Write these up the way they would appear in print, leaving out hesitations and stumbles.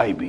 IB।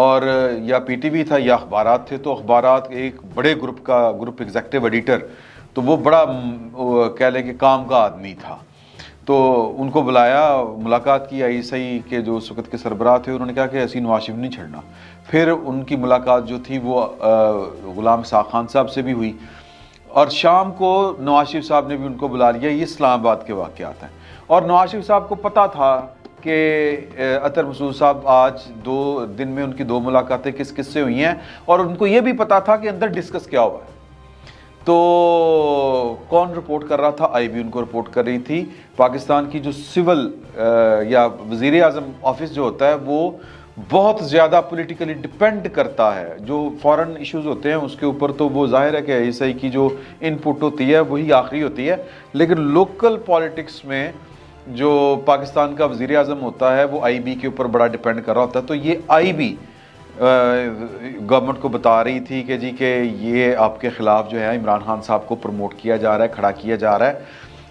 اور یا P T V تھا یا اخبارات تھے، تو اخبارات ایک بڑے گروپ ایگزیکٹو ایڈیٹر، تو وہ بڑا کہہ لیں کہ کام کا آدمی تھا، تو ان کو بلایا، ملاقات کی آئی ایس آئی کے جو اس وقت کے سربراہ تھے، انہوں نے کہا کہ ایسی نواز شریف نہیں چھڑنا۔ پھر ان کی ملاقات جو تھی وہ غلام اسحاق خان صاحب سے بھی ہوئی، اور شام کو نواز شریف صاحب نے بھی ان کو بلا لیا۔ یہ اسلام آباد کے واقعات ہیں، اور نواز شریف صاحب کو پتہ تھا کہ اطہر مسعود صاحب آج 2 دن میں ان کی 2 ملاقاتیں کس کس سے ہوئی ہیں، اور ان کو یہ بھی پتہ تھا کہ اندر ڈسکس کیا ہوا ہے۔ تو کون رپورٹ کر رہا تھا؟ آئی بی ان کو رپورٹ کر رہی تھی۔ پاکستان کی جو سول یا وزیر اعظم آفس جو ہوتا ہے وہ بہت زیادہ پولیٹیکلی ڈپینڈ کرتا ہے، جو فورن ایشوز ہوتے ہیں اس کے اوپر تو وہ ظاہر ہے کہ آئی ایس آئی کی جو ان پٹ ہوتی ہے وہی آخری ہوتی ہے، لیکن لوکل پالیٹکس میں جو پاکستان کا وزیر اعظم ہوتا ہے وہ آئی بی کے اوپر بڑا ڈپینڈ کر رہا ہوتا ہے۔ تو یہ آئی بی گورنمنٹ کو بتا رہی تھی کہ جی کہ یہ آپ کے خلاف جو ہے عمران خان صاحب کو پروموٹ کیا جا رہا ہے، کھڑا کیا جا رہا ہے،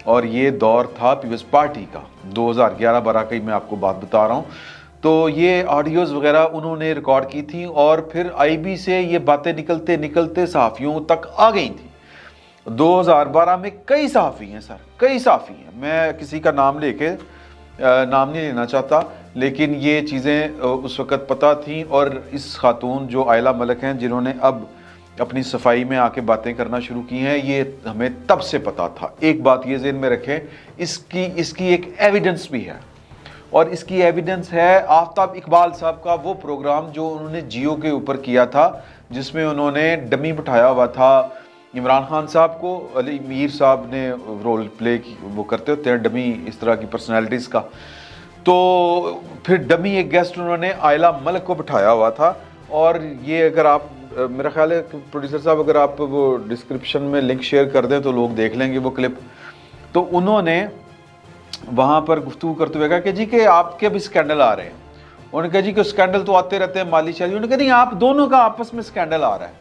اور یہ دور تھا پیپلز پارٹی کا 2011-12 کا ہی میں آپ کو بات بتا رہا ہوں۔ تو یہ آڈیوز وغیرہ انہوں نے ریکارڈ کی تھی، اور پھر آئی بی سے یہ باتیں نکلتے نکلتے صحافیوں تک آ گئی تھیں۔ 2012 میں کئی صحافی ہیں سر، کئی صحافی ہیں، میں کسی کا نام لے کے نام نہیں لینا چاہتا، لیکن یہ چیزیں اس وقت پتہ تھیں، اور اس خاتون جو آئلہ ملک ہیں جنہوں نے اب اپنی صفائی میں آ کے باتیں کرنا شروع کی ہیں، یہ ہمیں تب سے پتہ تھا۔ ایک بات یہ ذہن میں رکھیں، اس کی ایک ایویڈنس بھی ہے، اور اس کی ایویڈنس ہے آفتاب اقبال صاحب کا وہ پروگرام جو انہوں نے جیو کے اوپر کیا تھا، جس میں انہوں نے ڈمی بٹھایا ہوا تھا عمران خان صاحب کو۔ علی میر صاحب نے رول پلے وہ کرتے ہوتے ہیں ڈمی اس طرح کی پرسنالٹیز کا، تو پھر ڈمی ایک گیسٹ انہوں نے آئلہ ملک کو بٹھایا ہوا تھا۔ اور یہ اگر آپ میرا خیال ہے کہ پروڈیوسر صاحب اگر آپ وہ ڈسکرپشن میں لنک شیئر کر دیں تو لوگ دیکھ لیں گے وہ کلپ۔ تو انہوں نے وہاں پر گفتگو کرتے ہوئے کہا کہ جی کہ آپ کے بھی اسکینڈل آ رہے ہیں۔ انہوں نے کہا جی کہ اسکینڈل تو آتے رہتے ہیں مالی شاہی، انہوں نے کہا نہیں آپ دونوں کا آپس میں اسکینڈل آ رہا ہے۔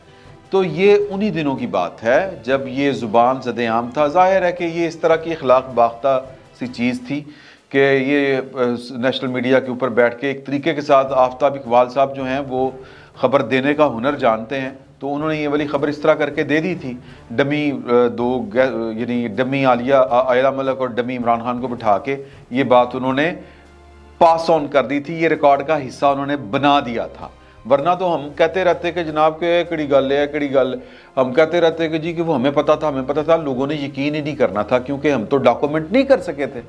تو یہ انہی دنوں کی بات ہے جب یہ زبان زد عام تھا۔ ظاہر ہے کہ یہ اس طرح کی اخلاق باختہ سی چیز تھی کہ یہ نیشنل میڈیا کے اوپر بیٹھ کے ایک طریقے کے ساتھ آفتاب اقبال صاحب جو ہیں وہ خبر دینے کا ہنر جانتے ہیں، تو انہوں نے یہ والی خبر اس طرح کر کے دے دی تھی۔ ڈمی یعنی ڈمی آئلہ ملک اور ڈمی عمران خان کو بٹھا کے یہ بات انہوں نے پاس آن کر دی تھی، یہ ریکارڈ کا حصہ انہوں نے بنا دیا تھا۔ ورنہ تو ہم کہتے رہتے کہ جناب کہ کڑی گل ہے کڑی گل، ہم کہتے رہتے کہ جی کہ وہ ہمیں پتہ تھا، لوگوں نے یقین ہی نہیں کرنا تھا کیونکہ ہم تو ڈاکومنٹ نہیں کر سکے تھے۔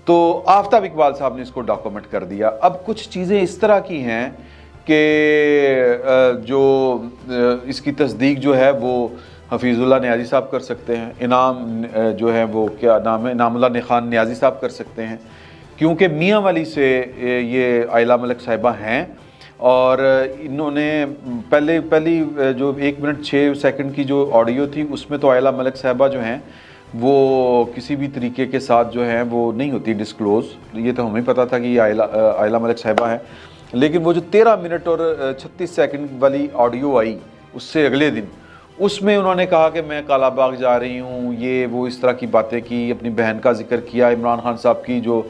تو آفتاب اقبال صاحب نے اس کو ڈاکومنٹ کر دیا۔ اب کچھ چیزیں اس طرح کی ہیں کہ جو اس کی تصدیق جو ہے وہ حفیظ اللہ نیازی صاحب کر سکتے ہیں، انعام جو ہے وہ کیا نام ہے، انعام اللہ خان نیازی صاحب کر سکتے ہیں، کیونکہ میاں والی سے یہ آئلہ ملک صاحبہ ہیں، اور انہوں نے پہلی جو 1 منٹ 6 سیکنڈ کی جو آڈیو تھی اس میں تو آئلہ ملک صاحبہ جو ہیں وہ کسی بھی طریقے کے ساتھ جو ہیں وہ نہیں ہوتی ڈسکلوز، یہ تو ہمیں پتہ تھا کہ یہ آئلہ ملک صاحبہ ہیں، لیکن وہ جو 13 منٹ اور 36 سیکنڈ والی آڈیو آئی اس سے اگلے دن، اس میں انہوں نے کہا کہ میں کالا باغ جا رہی ہوں، یہ وہ اس طرح کی باتیں کی، اپنی بہن کا ذکر کیا، عمران خان صاحب کی جو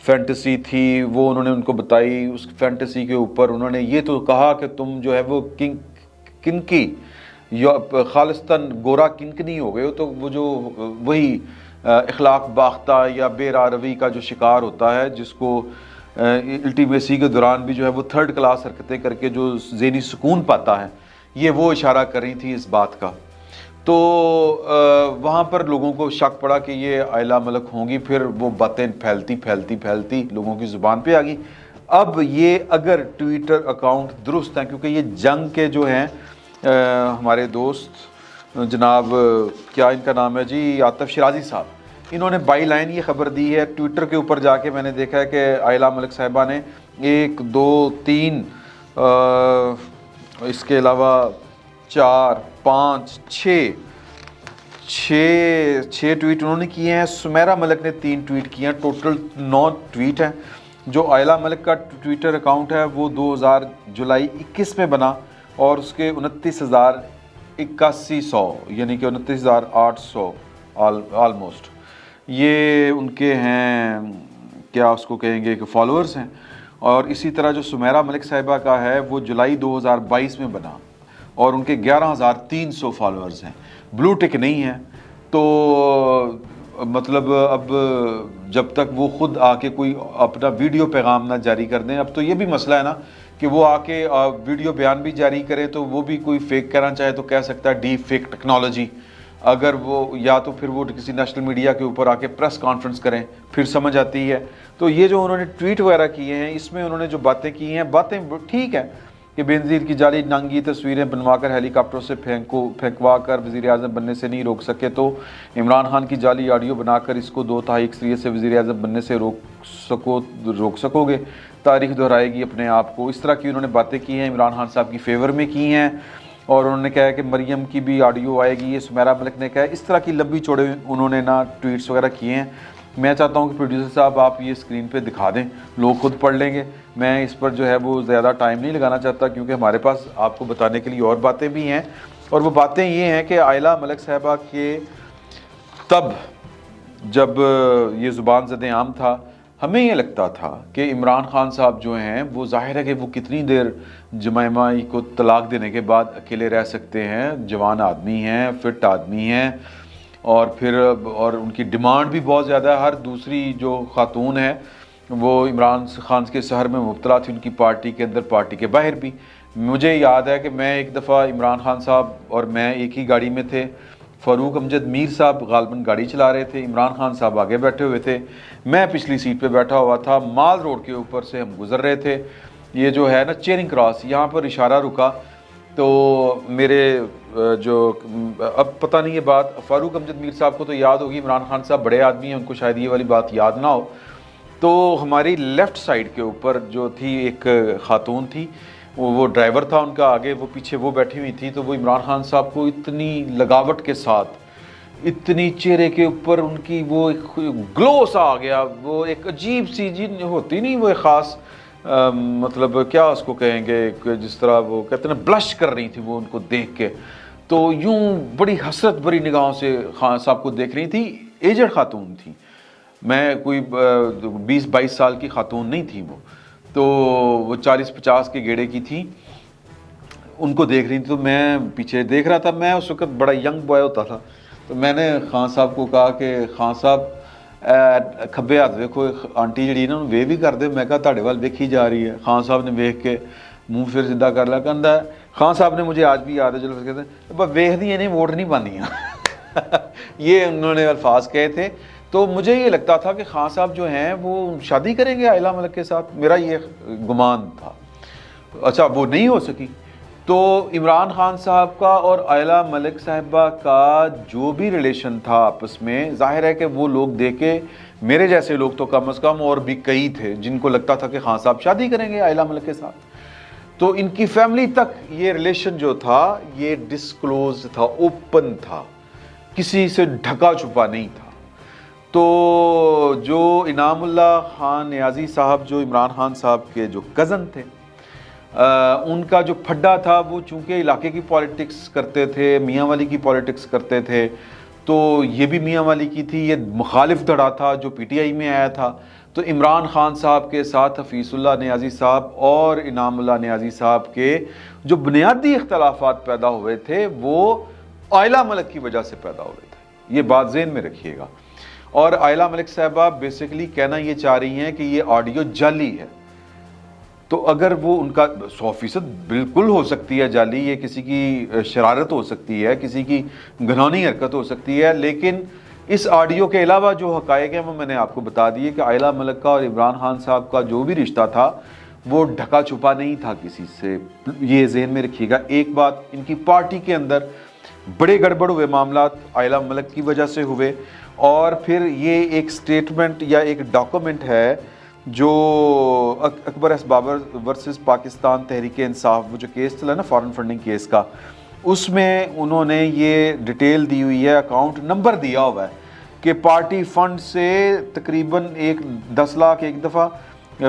فینٹیسی تھی وہ انہوں نے ان کو بتائی، اس فینٹیسی کے اوپر انہوں نے یہ تو کہا کہ تم جو ہے وہ کنکی یا خالصتاً گورا کنکنی ہو گئے ہو، تو وہ جو وہی اخلاق باختہ یا بے راروی کا جو شکار ہوتا ہے، جس کو الٹیمیسی کے دوران بھی جو ہے وہ 3rd کلاس حرکتیں کر کے جو ذہنی سکون پاتا ہے، یہ وہ اشارہ کر رہی تھی اس بات کا۔ تو وہاں پر لوگوں کو شک پڑا کہ یہ آئلہ ملک ہوں گی، پھر وہ باتیں پھیلتی لوگوں کی زبان پہ آ گئی۔ اب یہ اگر ٹویٹر اکاؤنٹ درست ہیں، کیونکہ یہ جنگ کے جو ہیں ہمارے دوست جناب کیا ان کا نام ہے جی عاطف شیرازی صاحب، انہوں نے بائی لائن یہ خبر دی ہے ٹویٹر کے اوپر جا کے، میں نے دیکھا ہے کہ آئلہ ملک صاحبہ نے 1 2 3 اس کے علاوہ 4 5 6 ٹویٹ انہوں نے کیے ہیں، سمیرہ ملک نے 3 ٹویٹ کیے ہیں، ٹوٹل 9 ٹویٹ ہیں۔ جو آئلہ ملک کا ٹویٹر اکاؤنٹ ہے وہ 2000 جولائی 21 میں بنا، اور اس کے 29,8100 یعنی کہ 29,800 آلموسٹ یہ ان کے ہیں، کیا اس کو کہیں گے کہ فالوورز ہیں۔ اور اسی طرح جو سمیرہ ملک صاحبہ کا ہے وہ جولائی 2022 میں بنا اور ان کے 11,300 فالورز ہیں، بلو ٹک نہیں ہے۔ تو مطلب اب جب تک وہ خود آ کے کوئی اپنا ویڈیو پیغام نہ جاری کر دیں، اب تو یہ بھی مسئلہ ہے نا کہ وہ آ کے ویڈیو بیان بھی جاری کرے تو وہ بھی کوئی فیک کہنا چاہے تو کہہ سکتا ہے ڈیپ فیک ٹیکنالوجی، اگر وہ یا تو پھر وہ کسی نیشنل میڈیا کے اوپر آ کے پریس کانفرنس کریں پھر سمجھ آتی ہے۔ تو یہ جو انہوں نے ٹویٹ وغیرہ کیے ہیں اس میں انہوں نے جو باتیں کی ہیں باتیں ٹھیک ہیں کہ بینظیر کی جعلی ننگی تصویریں بنوا کر ہیلی کاپٹر سے پھینکوا کر وزیر اعظم بننے سے نہیں روک سکے تو عمران خان کی جعلی آڈیو بنا کر اس کو 2/3 اکثریت سے وزیر اعظم بننے سے روک سکو گے، تاریخ دہرائے گی اپنے آپ کو۔ اس طرح کی انہوں نے باتیں کی ہیں، عمران خان صاحب کی فیور میں کی ہیں، اور انہوں نے کہا ہے کہ مریم کی بھی آڈیو آئے گی، یہ سمیرہ ملک نے کہا ہے۔ اس طرح کی لمبی چوڑے انہوں نے نا ٹویٹس وغیرہ کیے ہیں۔ میں چاہتا ہوں کہ پروڈیوسر صاحب آپ یہ اسکرین پہ دکھا دیں، لوگ خود پڑھ لیں گے، میں اس پر جو ہے وہ زیادہ ٹائم نہیں لگانا چاہتا کیونکہ ہمارے پاس آپ کو بتانے کے لیے اور باتیں بھی ہیں۔ اور وہ باتیں یہ ہیں کہ آئلہ ملک صاحبہ کے تب جب یہ زبان زد عام تھا ہمیں یہ لگتا تھا کہ عمران خان صاحب جو ہیں وہ ظاہر ہے کہ وہ کتنی دیر جمائمہ کو طلاق دینے کے بعد اکیلے رہ سکتے ہیں، جوان آدمی ہیں، فٹ آدمی ہیں، اور پھر اور ان کی ڈیمانڈ بھی بہت زیادہ ہے۔ ہر دوسری جو خاتون ہے وہ عمران خان کے سحر میں مبتلا تھی، ان کی پارٹی کے اندر پارٹی کے باہر بھی۔ مجھے یاد ہے کہ میں ایک دفعہ عمران خان صاحب اور میں ایک ہی گاڑی میں تھے، فاروق امجد میر صاحب غالباً گاڑی چلا رہے تھے، عمران خان صاحب آگے بیٹھے ہوئے تھے، میں پچھلی سیٹ پہ بیٹھا ہوا تھا، مال روڈ کے اوپر سے ہم گزر رہے تھے، یہ جو ہے نا چیرنگ کراس، یہاں پر اشارہ رکا تو میرے جو اب پتہ نہیں یہ بات فاروق امجد میر صاحب کو تو یاد ہوگی، عمران خان صاحب بڑے آدمی ہیں ان کو شاید یہ والی بات یاد نہ ہو، تو ہماری لیفٹ سائڈ کے اوپر جو تھی ایک خاتون تھی، وہ ڈرائیور تھا ان کا، آگے وہ پیچھے وہ بیٹھی ہوئی تھی، تو وہ عمران خان صاحب کو اتنی لگاوٹ کے ساتھ، اتنی چہرے کے اوپر ان کی وہ ایک گلو سا آ گیا، وہ ایک عجیب سی جی ہوتی نہیں، وہ ایک خاص مطلب کیا اس کو کہیں گے کہ جس طرح وہ کہتے ہیں بلش کر رہی تھی وہ ان کو دیکھ کے، تو یوں بڑی حسرت بری نگاہوں سے خان صاحب کو دیکھ رہی تھی، ایجڈ خاتون تھی، میں کوئی 20-22 سال کی خاتون نہیں تھی وہ، تو وہ 40-50 کے گیڑے کی تھی، ان کو دیکھ رہی تھی، تو میں پیچھے دیکھ رہا تھا، میں اس وقت بڑا ینگ بوائے ہوتا تھا، تو میں نے خان صاحب کو کہا کہ خان صاحب کھبے ہاتھ ویکھو آنٹی جڑی نا وے بھی کر دے، میں کہا تہاڈے وال ویکھی جا رہی ہے، خان صاحب نے ویکھ کے منہ پھر سیدھا کر لیا، کہندا خان صاحب نے مجھے آج بھی یاد ہے، چلو کہتے ہیں بس ویکھ دی نہیں ووٹ نہیں پاندیاں یہ انہوں نے الفاظ کہے تھے۔ تو مجھے یہ لگتا تھا کہ خان صاحب جو ہیں وہ شادی کریں گے آئلہ ملک کے ساتھ، میرا یہ گمان تھا، اچھا وہ نہیں ہو سکی۔ تو عمران خان صاحب کا اور آئلہ ملک صاحبہ کا جو بھی ریلیشن تھا آپس میں، ظاہر ہے کہ وہ لوگ دیکھ کے میرے جیسے لوگ تو کم از کم اور بھی کئی تھے جن کو لگتا تھا کہ خان صاحب شادی کریں گے آئلہ ملک کے ساتھ، تو ان کی فیملی تک یہ ریلیشن جو تھا یہ ڈسکلوز تھا، اوپن تھا، کسی سے ڈھکا چھپا نہیں تھا۔ تو جو انعام اللہ خان نیازی صاحب جو عمران خان صاحب کے جو کزن تھے، ان کا جو پھڈا تھا وہ چونکہ علاقے کی پالیٹکس کرتے تھے، میاں والی کی پالیٹکس کرتے تھے، تو یہ بھی میاں والی کی تھی، یہ مخالف دھڑا تھا جو پی ٹی آئی میں آیا تھا، تو عمران خان صاحب کے ساتھ حفیظ اللہ نیازی صاحب اور انعام اللہ نیازی صاحب کے جو بنیادی اختلافات پیدا ہوئے تھے وہ آئلہ ملک کی وجہ سے پیدا ہوئے تھے، یہ بات ذہن میں رکھیے گا۔ اور آئلہ ملک صاحبہ بیسیکلی کہنا یہ چاہ رہی ہیں کہ یہ آڈیو جعلی ہے، تو اگر وہ ان کا 100% بالکل ہو سکتی ہے جعلی، یہ کسی کی شرارت ہو سکتی ہے، کسی کی گھنونی حرکت ہو سکتی ہے، لیکن اس آڈیو کے علاوہ جو حقائق ہیں وہ میں نے آپ کو بتا دیے کہ آئلہ ملک کا اور عمران خان صاحب کا جو بھی رشتہ تھا وہ ڈھکا چھپا نہیں تھا کسی سے، یہ ذہن میں رکھیے گا۔ ایک بات، ان کی پارٹی کے اندر بڑے گڑبڑ ہوئے معاملات آئلہ ملک کی وجہ سے ہوئے، اور پھر یہ ایک سٹیٹمنٹ یا ایک ڈاکومنٹ ہے جو اکبر ایس بابر ورسز پاکستان تحریک انصاف، وہ جو کیس چلا نا فارن فنڈنگ کیس کا، اس میں انہوں نے یہ ڈیٹیل دی ہوئی ہے، اکاؤنٹ نمبر دیا ہوا ہے کہ پارٹی فنڈ سے تقریباً 10 لاکھ ایک دفعہ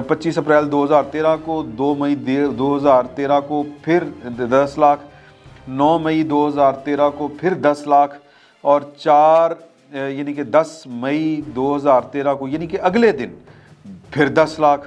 25 اپریل 2013 کو، 2 مئی 2013 کو پھر 10 لاکھ، 9 مئی 2013 کو پھر 10 لاکھ، اور 4 یعنی کہ 10 مئی 2013 کو یعنی کہ اگلے دن پھر 10 لاکھ،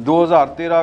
2013